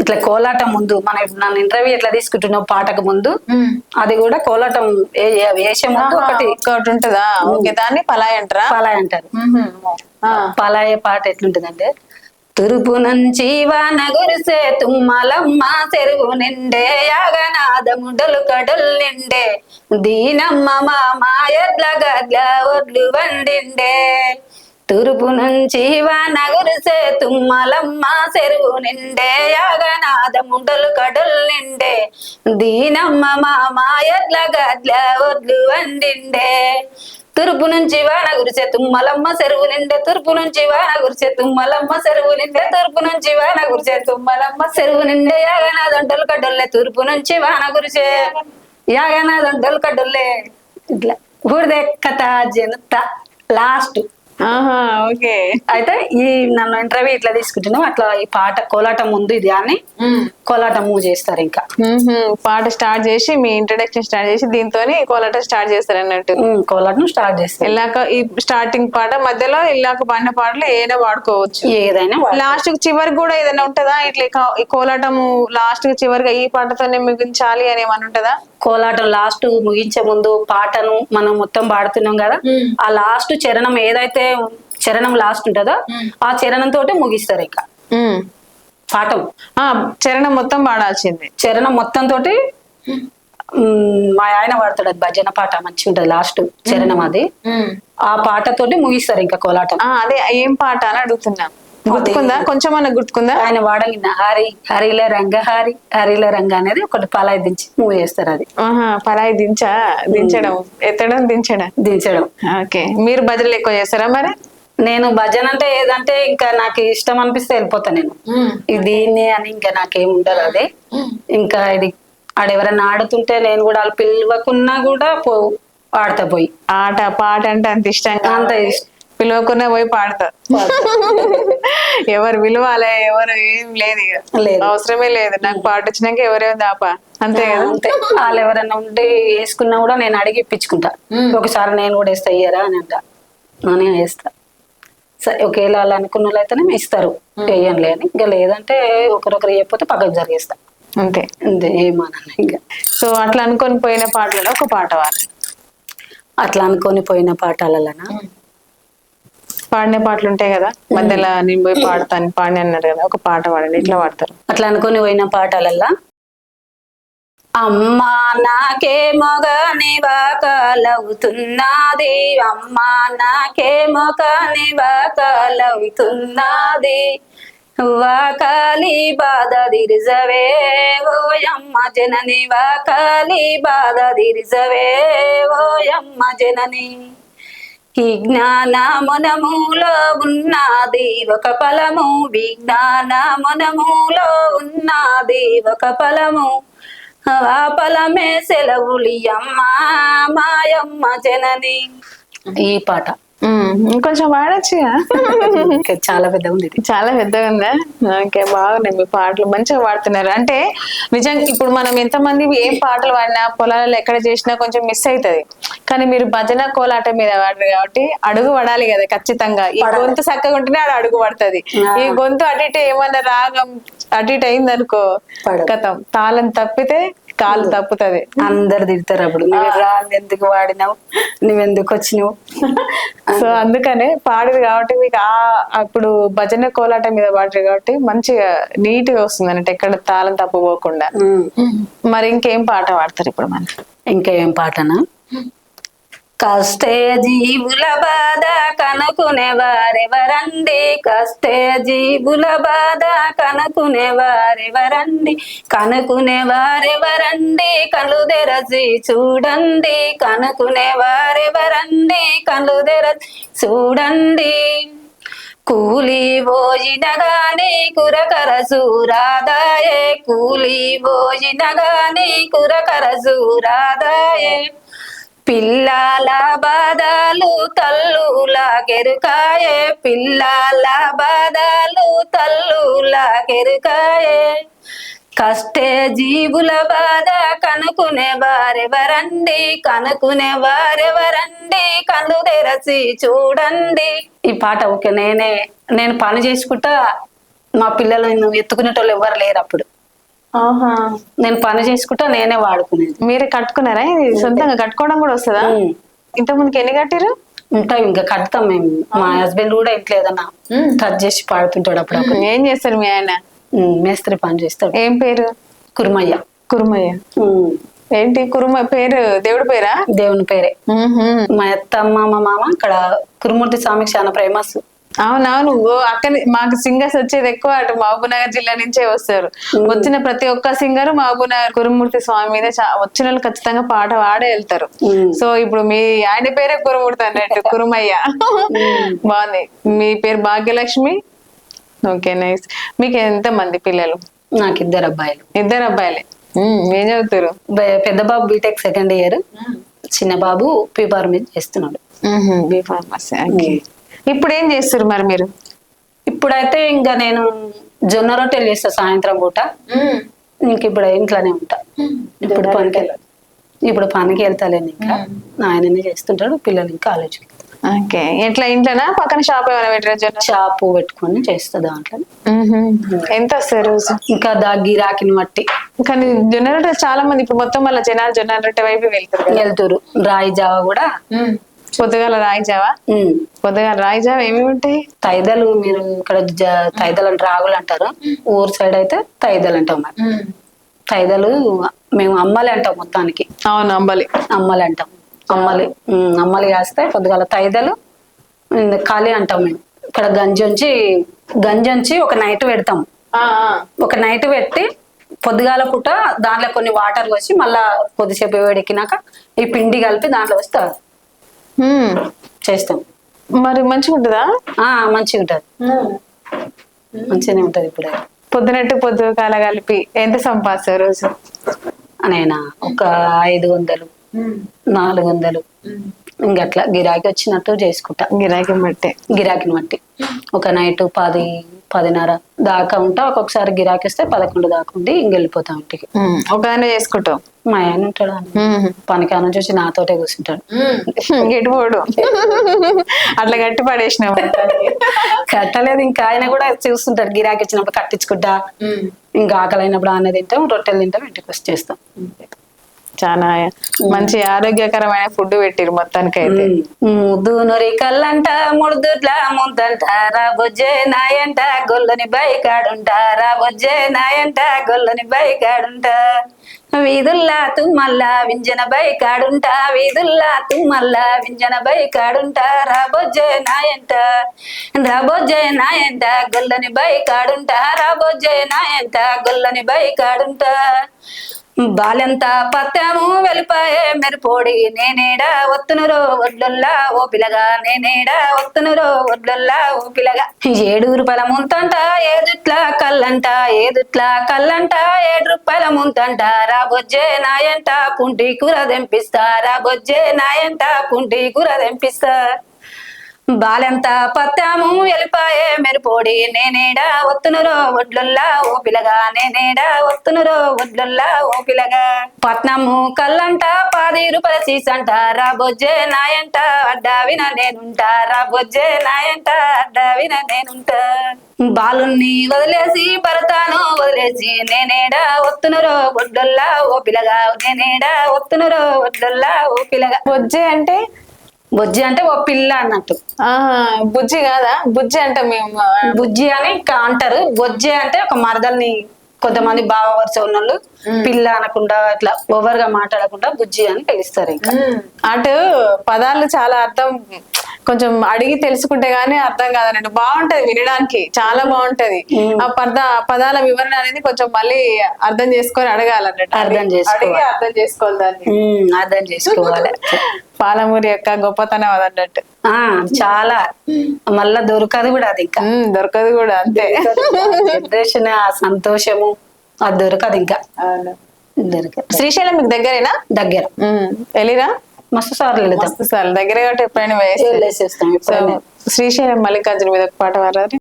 ఇట్లా కోలాటం ముందు నన్ను ఇంటర్వ్యూ ఎట్లా తీసుకుంటున్నావు పాటకు ముందు అది కూడా కోలాటం వేసే ముందు ఒకటి ఉంటుందా? ఓకే, దాన్ని పలాయ్ అంటారా? పలాయ్ అంటారు. పలాయ పాట ఎట్లుంటదంటే, తూర్పు నుంచి వాన గురిసే తుమ్మలమ్మ చెరువు నిండే యాగనాదముడలు కడులు నిండే దీనమ్మ మా ఎడ్ల గడ్ల ఒడ్లు వండిండే. తూర్పు నుంచి వాన గురిసే తుమ్మలమ్మ చెరువు నిండే యాగనాదముడలు కడులు నిండే దీనమ్మ మా ఎడ్ల గడ్ల ఒడ్లు వండిండే. తూర్పు నుంచి వాన గురిసే తుమ్మలమ్మ చెరువు నిండే, తూర్పు నుంచి వాన గురిసే తుమ్మలమ్మ చెరువు నిండే, తూర్పు నుంచి వాన గురిసే తుమ్మలమ్మ చెరువు నిండే యాగనాదంటలు కడ్డొల్లే, తూర్పు నుంచి వాన గురిసే యాగనాదంటలు కడ్డొల్లే. ఇట్లా ఊరిదెక్కత జనత లాస్ట్. ఓకే. అయితే ఈ నన్ను ఇంటర్వ్యూ ఇట్లా తీసుకుంటున్నాం, అట్లా ఈ పాట కోలాటం ముందు ఇది అని కోలాటం మూవ్ చేస్తారు. ఇంకా పాట స్టార్ట్ చేసి మీ ఇంట్రడక్షన్ స్టార్ట్ చేసి దీంతో కోలాటం స్టార్ట్ చేస్తారు అన్నట్టు. కోలాటం స్టార్ట్ చేస్తారు. ఇలాక ఈ స్టార్టింగ్ పాట మధ్యలో ఇలాక పాడిన పాటలు ఏదైనా పాడుకోవచ్చు, ఏదైనా. లాస్ట్ కి చివరికి కూడా ఏదైనా ఉంటదా ఇట్లా ఈ కోలాటము లాస్ట్ కి చివరిగా ఈ పాటతోనే ముగించాలి అని ఏమన్నా ఉంటదా? కోలాటం లాస్ట్ ముగించే ముందు పాటను మనం మొత్తం పాడుతున్నాం కదా, ఆ లాస్ట్ చరణం ఏదైతే చరణం లాస్ట్ ఉంటుందో ఆ చరణం తోటి ముగిస్తారు. ఇక పాఠం చరణం మొత్తం పాడాల్సింది. చరణం మొత్తం తోటి మా ఆయన పాడతాడు, అది భజన పాట మంచిగా ఉంటది లాస్ట్ చరణం, అది ఆ పాటతోటి ముగిస్తారు ఇంకా కోలాటం. అదే ఏం పాట అని అడుగుతున్నా, గుర్తుకుందా? కొంచెం అన్న గుర్తుకుందా? ఆయన వాడగిన హరిల రంగ హరిల రంగ అనేది ఒకటి పలాయి దించి మూవ్ చేస్తారు. అది పలాయి దించడం, ఎత్తడం, దించడం. ఓకే. మీరు భజనలు ఎక్కువ చేస్తారా మరి? నేను భజన అంటే ఏదంటే ఇంకా నాకు ఇష్టం అనిపిస్తే వెళ్ళిపోతా నేను, దీన్ని అని ఇంకా నాకేం ఉండదు. అదే ఇంకా ఇది ఆడెవరైనా ఆడుతుంటే నేను కూడా వాళ్ళు పిలవకున్నా కూడా ఆడతా పోయి. పాట అంటే అంత ఇష్టంగా, అంత ఇష్టం, పిలవకున్నా పోయి పాడతా. ఎవరు విలువాలే, ఎవరు ఏం లేదు, ఇక అవసరమే లేదు. నాకు పాట వచ్చినాక ఎవరేమో దాపా, అంతే కదా. అంతే. వాళ్ళు ఎవరైనా ఉండి వేసుకున్నా కూడా నేను అడిగి ఇప్పించుకుంటా. ఒకసారి నేను కూడా వేస్తా, ఇయ్యరా అని అంట, నేనే వేస్తా. సరే ఒకేలా వాళ్ళు అనుకున్న వాళ్ళు అయితేనే ఇస్తారు, వేయంలే అని. ఇంకా లేదంటే ఒకరొకరు చెప్పితే పక్కకు జరిగేస్తా, అంతే. అంతే, ఏమన్నా ఇంకా. సో అట్లా అనుకొని పోయిన పాటలలో ఒక పాట వాడు. అట్లా అనుకొని పోయిన పాటలనా పాడిన పాటలు ఉంటాయి కదా, మధ్యలో నేను పోయి పాడతాను పాడి అన్నారు కదా, ఒక పాట పాడండి. ఎట్లా పాడతారు? అట్లా అనుకొని పోయిన పాటలల్లా, అమ్మా నాకే మొగని వాకలవుతున్నది, అమ్మా నాకే మొగని వాకలవుతున్నది, వాకాలి బాధ దిరిజవే ఓయమ్మ జనని, వాకాలి బాధ దిరిజవే ఓయమ్మ జనని. ఈ జ్ఞానమునములో ఉన్నది ఒక ఫలము, విజ్ఞానమునములో ఉన్నది ఒక ఫలము, ఆ ఫలమే సెలవులియమ్మ మాయమ్మ జనని. ఈ పాట కొంచెం పాడొచ్చు. చాలా పెద్దగా ఉంది, చాలా పెద్దగా ఉందా? ఓకే, బాగున్నాయి మీ పాటలు, మంచిగా పాడుతున్నారు. అంటే నిజంగా ఇప్పుడు మనం ఎంతమంది ఏం పాటలు పాడినా పొలాలలో ఎక్కడ చేసినా కొంచెం మిస్ అవుతుంది, కానీ మీరు భజన కోలాట మీద పాడరు కాబట్టి అడుగు పడాలి కదా ఖచ్చితంగా. ఈ గొంతు చక్కగా ఉంటేనే ఆడ అడుగు పడుతుంది. ఈ గొంతు అటు ఇటు ఏమన్నా రాగం అటు ఇటు అయింది అనుకో, కథం, తాళం తప్పితే కాలు తప్పుతుంది. అందరు తిడతారు అప్పుడు, నువ్వు ఎందుకు వాడినావు, నువ్వెందుకు వచ్చినావు. సో అందుకనే పాడరు కాబట్టి మీకు అప్పుడు భజన కోలాట మీద పాడరు కాబట్టి మంచిగా నీట్ గా వస్తుంది అన్నట్టు, ఎక్కడ తాళం తప్పుకోకుండా. మరి ఇంకేం పాట పాడతారు ఇప్పుడు మనం? ఇంకేం పాటనా, కష్టే జీవుల బాధ కనుకునే వారెవరండి, కష్టే జీవుల బాధ కనుకునే వారెవరండి, కనుకునే వారెవరండి కళ్ళు తెరచి చూడండి, కనుకునే వారెవరండి కళ్ళు తెరచి చూడండి, కూలి పోయిన గాని కురకర సూరాదాయే, కూలి పోయిన గాని కురకర సూరాదాయే, పిల్లల బాధలు తల్లుల కెరుకాయే, పిల్లల బాధలు తల్లుల కెరుకాయే, కష్టే జీవుల బాధ కనుకునే వారెవరండి, కనుకునే వారెవరండి కళ్ళు తెరచి చూడండి. ఈ పాట ఓకే, నేను పని చేసుకుంటా, మా పిల్లలు ఎత్తుకునేటోళ్ళు ఎవరు లేరు అప్పుడు. ఆహా, నేను పని చేసుకుంటా నేనే వాడుకునేది. మీరే కట్టుకున్నారా ఇది? సొంతంగా కట్టుకోవడం కూడా వస్తుందా? ఇంత ముందుకి ఎన్ని కట్టారు? ఉంటాయి ఇంకా కడతాం మేము. మా హస్బెండ్ కూడా ఇంట్లో ఏదన్నా టచ్ చేసి పాడుతుంటాడు అప్పుడప్పుడు. ఏం చేస్తారు మీ ఆయన? మేస్త్రి పని చేస్తాడు. ఏం పేరు? కురుమయ్య. కురుమయ్య. ఏంటి కురుమ పేరు? దేవుడి పేరా? దేవుని పేరే. మా అత్తమ్మ మా మామ ఇక్కడ కురుమూర్తి స్వామికి చాలా ఫేమస్. అవునవును. అక్కడ మాకు సింగర్స్ వచ్చేది ఎక్కువ అటు మహబూబ్నగర్ జిల్లా నుంచే వస్తారు. వచ్చిన ప్రతి ఒక్క సింగర్ మహబూబ్నగర్ కురుమూర్తి స్వామి మీద వచ్చిన వాళ్ళు ఖచ్చితంగా పాట పాడే వెళ్తారు. సో ఇప్పుడు మీ ఆయన పేరే కురుమూర్తి అన్నట్టు, కురుమయ్య. బాగుంది. మీ పేరు భాగ్యలక్ష్మి. Okay, nice. మీకు ఎంత మంది పిల్లలు? నాకు 2 అబ్బాయిలు. 2 అబ్బాయిలే. ఏం చదువుతారు? పెద్ద బాబు బీటెక్ 2nd ఇయర్, చిన్న బాబు పీఫార్మసీ చేస్తున్నాడు. బీఫార్మసీ. ఇప్పుడు ఏం చేస్తారు మరి మీరు? ఇప్పుడైతే ఇంకా నేను జొన్న రొట్టెలు చేస్తా సాయంత్రం పూట. ఇంక ఇప్పుడు ఇంట్లోనే ఉంటా. ఇప్పుడు పనికి వెళ్తాలేను. ఇంకా ఆయననే చేస్తుంటాడు. పిల్లలు ఇంకా ఆలోచన. ఓకే, ఎట్లా ఇంట్లోనా పక్కన షాప్ ఏమైనా పెట్టారు? షాపు పెట్టుకొని చేస్తా దాంట్లో. ఎంత వస్తుంది రోజు? ఇంకా గిరాకిని బట్టి. కానీ జొన్న రొట్టె చాలా మంది ఇప్పుడు మొత్తం వల్ల జనాలు జొన్న రొట్టె వైపు వెళ్తారు. రాయి జావా కూడా పొద్దుగాల రాయి జావా. పొద్దుగాల రాయి జావా ఏమేమి ఉంటాయి? తైదలు. మీరు ఇక్కడ తైదలు అంటే రాగులు అంటారు. ఊరు సైడ్ అయితే తైదలు అంటాం. తైదలు మేము అమ్మలి అంటాం మొత్తానికి. అవును, అమ్మలి అంటాం. అమ్మలి వేస్తే పొద్దుగాల తైదలు ఖాళీ అంటాం మేము. ఇక్కడ గంజి ఒక నైట్ పెడతాం. ఒక నైట్ పెట్టి పొద్దుగాల పూట దాంట్లో కొన్ని వాటర్ పోసి మళ్ళా కొద్దిసేపు వేడెక్కినాక ఈ పిండి కలిపి దాంట్లో వస్తే చేస్తాం. మరి మంచిగా ఉంటుందా? మంచిగా ఉంటది. మంచిగానే ఉంటది. ఇప్పుడు పొద్దుకాల కలిపి ఎంత సంపాదిస్తారు రోజు? నేనా ఒక 500, 400 ఇంకట్లా గిరాకీ వచ్చినట్టు చేసుకుంటా. గిరాకీని బట్టి ఒక నైట్ 10, 10:30 దాకా ఉంటా. ఒక్కొక్కసారి గిరాకీ వస్తే 11 దాకా ఉండి ఇంకెళ్ళిపోతా ఇంటికి. ఒకదాన్ని చేసుకుంటాం. మా ఆయన ఉంటాడు. పనికానం చూసి నాతోటే కూర్చుంటాడు. గట్టిపోడు. అట్లా గట్టి పడేసిన కట్టలేదు. ఇంకా ఆయన కూడా చూస్తుంటాడు. గిరాకీ వచ్చినప్పుడు కట్టించుకుంటా. ఇంకా ఆకలి అయినప్పుడు అన్న తింటాం, రొట్టెలు తింటాం, ఇంటికి వచ్చి చేస్తాం. చాలా మంచి ఆరోగ్యకరమైన ఫుడ్ పెట్టిరు మొత్తానికి అయితే. ముద్దునూరి కల్లంట, ముడుదుట్ల ముందంట, రాబొజ్జే నాయంట, గొల్లని బైకాడుంట, రాబొజ్జే నాయంట, గొల్లని బైకాడుంట, వీధుల్లా తుమ్మల్లా వింజన బైకాడుంట, వీధుల్లా తుమ్మల్లా వింజన బైకాడుంట, రాబొజ్జే నాయంట, రాబొజ్జే నాయంట, గొల్లని బైకాడుంట, రాబొజ్జే నాయంట, గొల్లని బైకాడుంట, బాలెంత పత్తాము వెలిపాయే మెరుపోడి, నేనేడా ఒత్తునురో ఒడ్లల్లా ఓ పిలగా, నేనేడా ఒత్తునురో ఒడ్లల్లా ఓ పిలగా, 7 రూపాయల ముంతంట, 7 కల్లంట, 7 రూపాయల ముంతంట, రాబొజ్జే నాయంట, పుంటి కూర దెంపిస్తా, రాబొజ్జే నాయంట, పుంటి కూర దెంపిస్తా, బాలెంత పత్తాము వెలిపాయే మెరుపోడి, నేనేడా ఒత్తునురో ఒడ్లల్లా ఓ పిలగా, నేనేడా ఒత్తునురో ఒడ్లల్లా ఓ పిలగా, పట్నము కల్లంట, 10 రూపాయల సీసంట, రాబొజ్జే నాయంట, అడ్డావిన నేనుంటా, రాబొజ్జే నాయంట, అడ్డావిన నేనుంటా, బాలుని వదిలేసి భరతాను వదిలేసి, నేనేడా ఒత్తునురో ఒడ్లల్లా ఓ పిలగా, నేనేడా ఒత్తునురో ఒడ్లల్లా ఓ పిలగా. బొజ్జే అంటే? బుజ్జి అంటే ఓ పిల్ల అన్నట్టు. బుజ్జి కాదా? బుజ్జి అంటే మేము బుజ్జి అని అంటారు. బొజ్జి అంటే ఒక మరదల్ని కొంతమంది బావ వరుస ఉన్నోళ్ళు పిల్ల అనకుండా ఇట్లా ఓవర్ గా మాట్లాడకుండా బుజ్జి అని పిలుస్తారు. ఇంకా అటు పదాలు చాలా అర్థం కొంచెం అడిగి తెలుసుకుంటే గానీ అర్థం కాదన్నట్టు. బాగుంటది వినడానికి, చాలా బాగుంటది. ఆ పదాల వివరణ అనేది కొంచెం మళ్ళీ అర్థం చేసుకొని అడగాలన్నట్టు. అర్థం చేసుకోవాలి దాన్ని. అర్థం చేసుకోవాలి. పాలమూరి యొక్క గొప్పతనం అదన్నట్టు. చాలా మళ్ళా దొరకదు కూడా. అది ఇంకా దొరకదు కూడా. అంతే జనరేషన్ ఆ సంతోషము అది దొరకదు ఇంకా. దొరకదు. శ్రీశైలం మీకు దగ్గరేనా? దగ్గర. వెళ్ళిరా? మస్తు సార్లు దగ్గర కాబట్టి ఎప్పుడైనా వేసేస్తాం. శ్రీశైలం మల్లికార్జున మీద ఒక పాట పాడారు.